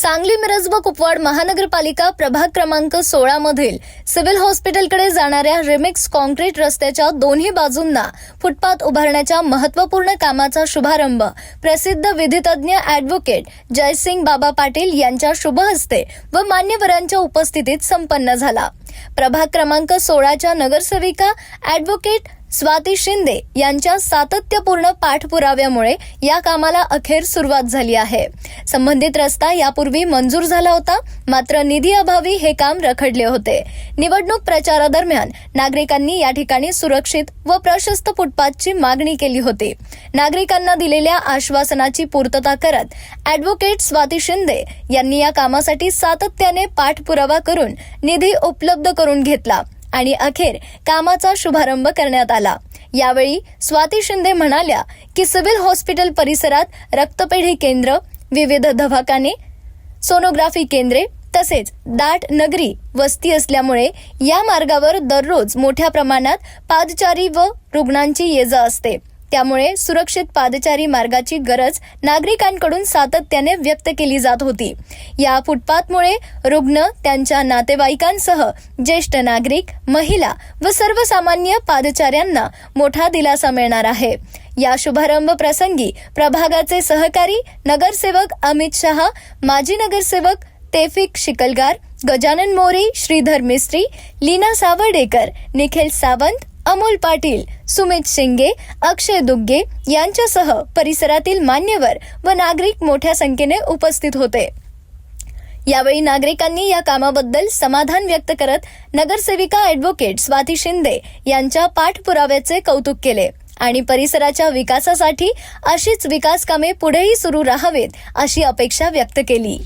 सांगली मिरज व कुपवाड महानगरपालिका प्रभाग क्रमांक 16 मधील सिव्हिल हॉस्पिटलकडे जाणाऱ्या रिमिक्स कॉन्क्रीट रस्त्याच्या दोन्ही बाजूंना फुटपाथ उभारण्याच्या महत्त्वपूर्ण कामाचा शुभारंभ प्रसिद्ध विधितज्ञ ॲडव्होकेट जयसिंग बाबा पाटील यांच्या शुभ हस्ते व मान्यवरांच्या उपस्थितीत संपन्न झाला। प्रभाग क्रमांक 16च्या नगरसेविका ॲडव्होकेट स्वाती शिंदे यांच्या सातत्यपूर्ण पाठपुराव्यामुळे या कामाला अखेर सुरुवात झाली आहे। संबंधित रस्ता यापूर्वी मंजूर झाला होता, मात्र निधी अभावी हे काम रखडले होते। निवडणूक प्रचारादरम्यान नागरिकांनी या ठिकाणी सुरक्षित व प्रशस्त फुटपाथची मागणी केली होती। नागरिकांना दिलेल्या आश्वासनाची पूर्तता करत ॲडव्होकेट स्वाती शिंदे यांनी या कामासाठी सातत्याने पाठपुरावा करून निधी उपलब्ध करून घेतला आणि अखेर कामाचा शुभारंभ करण्यात आला। यावेळी स्वाती शिंदे म्हणाल्या की सिव्हिल हॉस्पिटल परिसरात रक्तपेढी केंद्र, विविध दवाखाने, सोनोग्राफी केंद्रे तसेच दाट नगरी वस्ती असल्यामुळे या मार्गावर दररोज मोठ्या प्रमाणात पादचारी व रुग्णांची ये-जा असते। त्यामुळे सुरक्षित पादचारी मार्गाची गरज नागरिकांकडून सातत्याने व्यक्त केली जात होती। या फुटपाथमुळे रुग्ण, त्यांच्या नातेवाईकांसह ज्येष्ठ नागरिक, महिला व सर्वसामान्य पादचाऱ्यांना मोठा दिलासा मिळणार आहे। या शुभारंभ प्रसंगी प्रभागाचे सहकारी नगरसेवक अमित शहा, माजी नगरसेवक तौफिक शिकलगार, गजानन मोरे, श्रीधर मिस्त्री, लीना सावर्डेकर, निखिल सावंत, अमोल पाटील, सुमित शिंगे, अक्षय दुग्गे यांच्यासह परिसरातील मान्यवर व नागरिक मोठ्या संख्येने उपस्थित होते। यावेळी नागरिकांनी या कामाबद्दल समाधान व्यक्त करत नगरसेविका ॲडव्होकेट स्वाती शिंदे यांच्या पाठपुराव्याचे कौतुक केले आणि परिसराच्या विकासासाठी अशीच विकास कामे पुढेही सुरू राहावेत अशी अपेक्षा व्यक्त केली।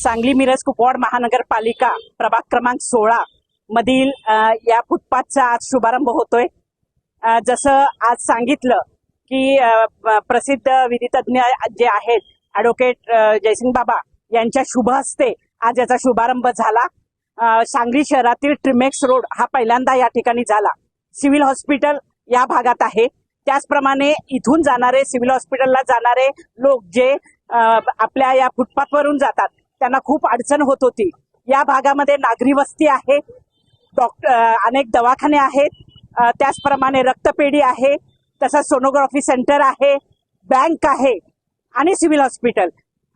सांगली मिरज कुपवाड महानगरपालिका प्रभाग क्रमांक 16 मधील या फुटपाथचा आज शुभारंभ होतोय। जसं आज सांगितलं की प्रसिद्ध विधितज्ञ जे आहेत ॲडव्होकेट जयसिंग बाबा यांच्या शुभ हस्ते आज याचा शुभारंभ झाला। सांगली शहरातील ट्रिमेक्स रोड हा पहिल्यांदा या ठिकाणी झाला। सिव्हिल हॉस्पिटल या भागात आहे, त्याचप्रमाणे इथून जाणारे सिव्हिल हॉस्पिटलला जाणारे लोक जे आपल्या या फुटपाथवरून जातात त्यांना खूप अडचण होत होती। या भागामध्ये नागरी वस्ती आहे, अनेक दवाखाने आहेत, त्याचप्रमाणे रक्तपेढी आहे, तसंच सोनोग्राफी सेंटर आहे, बँक आहे आणि सिव्हिल हॉस्पिटल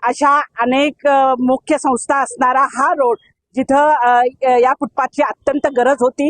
अशा अनेक मुख्य संस्था असणारा हा रोड जिथं या फुटपाथची अत्यंत गरज होती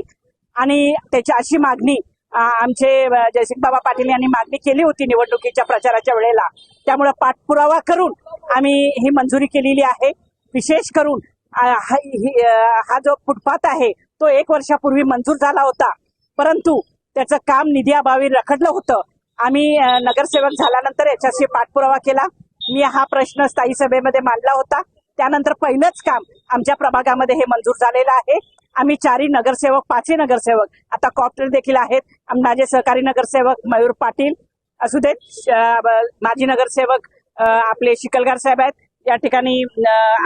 आणि त्याची अशी मागणी आमचे जयसिंग बाबा पाटील यांनी मागणी केली होती निवडणुकीच्या प्रचाराच्या वेळेला। त्यामुळे पाठपुरावा करून आम्ही ही मंजुरी केलेली आहे। विशेष करून हा जो फुटपाथ आहे तो 1 वर्षापूर्वी मंजूर झाला होता, परंतु त्याचं काम निधी अभावी रखडलं होतं। आम्ही नगरसेवक झाल्यानंतर याच्याशी पाठपुरावा केला। मी हा प्रश्न स्थायी सभेमध्ये मांडला होता। त्यानंतर पहिलंच काम आमच्या प्रभागामध्ये हे मंजूर झालेलं आहे। आम्ही 4 नगरसेवक, 5 नगरसेवक, आता कॉप्टर देखील आहेत। माझे सहकारी नगरसेवक मयूर पाटील असू देत, माजी नगरसेवक आपले शिकलगार साहेब आहेत, या ठिकाणी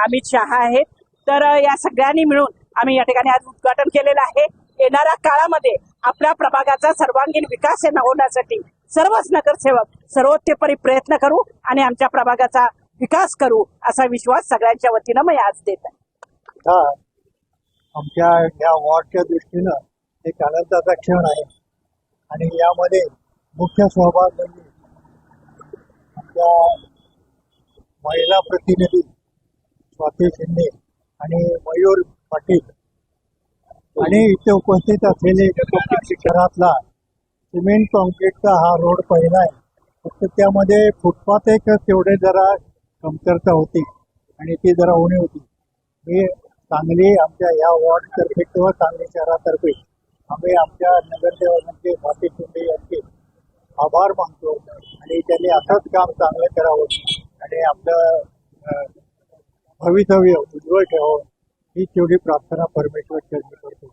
अमित शहा आहेत। तर या सगळ्यांनी मिळून आम्ही या ठिकाणी आज उद्घाटन केलेलं आहे। येणाऱ्या काळामध्ये आपल्या प्रभागाचा सर्वांगीण विकास होण्यासाठी सर्वच नगरसेवक सर्वोत्तपरी प्रयत्न करू आणि आमच्या प्रभागाचा विकास करू असा विश्वास सगळ्यांच्या वतीनं मी आज देत आहे। आमच्या या वॉर्डच्या दृष्टीनं एक आनंदाचा क्षण आहे आणि यामध्ये मुख्य सहभाग म्हणजे आमच्या महिला प्रतिनिधी स्वाती शिंदे आणि मयूर पाटील आणि इथे उपस्थित असलेले शहरातला सिमेंट कॉन्क्रीटचा हा रोड पहिला आहे। फक्त त्यामध्ये फुटपाथ एक तेवढे जरा कमतरता होती आणि ती जरा उणी होती। मी सांगली आमच्या या वॉर्डतर्फे किंवा सांगली शहरातर्फे आम्ही आमच्या नगरसेवकांचे स्वाती शिंदे यांचे आभार मानतो आणि त्यांनी असंच काम चांगलं करावं आणि आपलं भवितव्य उज्ज्वल ठेवावं ही तेवढी प्रार्थना परमेश्वर चरणी करतो।